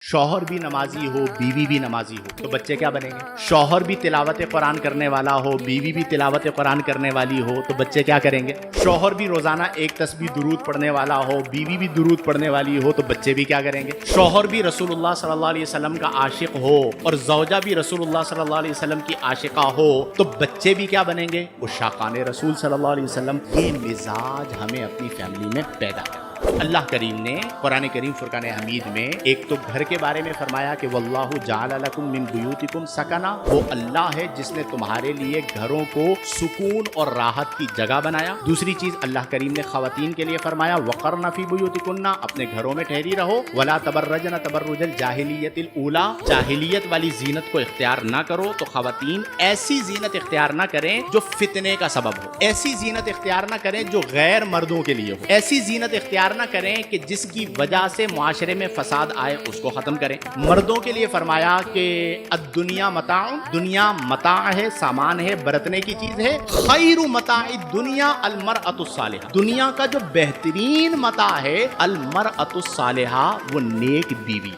شوہر بھی نمازی ہو بیوی بھی نمازی ہو تو بچے کیا بنیں گے؟ شوہر بھی تلاوت قرآن کرنے والا ہو بیوی بھی تلاوت قرآن کرنے والی ہو تو بچے کیا کریں گے؟ شوہر بھی روزانہ ایک تسبیح درود پڑھنے والا ہو بیوی بھی درود پڑھنے والی ہو تو بچے بھی کیا کریں گے؟ شوہر بھی رسول اللہ صلی اللہ علیہ وسلم کا عاشق ہو اور زوجہ بھی رسول اللہ صلی اللہ علیہ وسلم کی عاشقہ ہو تو بچے بھی کیا بنیں گے؟ عشاقان رسول صلی اللہ علیہ وسلم کے مزاج ہمیں اپنی فیملی میں پیدا کرنا۔ اللہ کریم نے قرآن کریم فرقان حمید میں ایک تو گھر کے بارے میں فرمایا کہ واللہ جعل لکم من بیوتکم سکنا، وہ اللہ ہے جس نے تمہارے لیے گھروں کو سکون اور راحت کی جگہ بنایا۔ دوسری چیز اللہ کریم نے خواتین کے لیے فرمایا وقرن فی بیوتکن، اپنے گھروں میں ٹھہری رہو، ولا تبرجن تبرج الجاہلیت الاولی، جاہلیت والی زینت کو اختیار نہ کرو۔ تو خواتین ایسی زینت اختیار نہ کریں جو فتنے کا سبب ہو، ایسی زینت اختیار نہ کریں جو غیر مردوں کے لیے ہو، ایسی زینت اختیار نہ کریں کہ جس کی وجہ سے معاشرے میں فساد آئے، اس کو ختم کریں۔ مردوں کے لیے فرمایا کہ الدنیا متاع، دنیا متاع ہے، سامان ہے، برتنے کی چیز ہے۔ خیر متاع الدنیا المرأۃ الصالحہ، دنیا کا جو بہترین متاع ہے المرأۃ الصالحہ، وہ نیک بیوی۔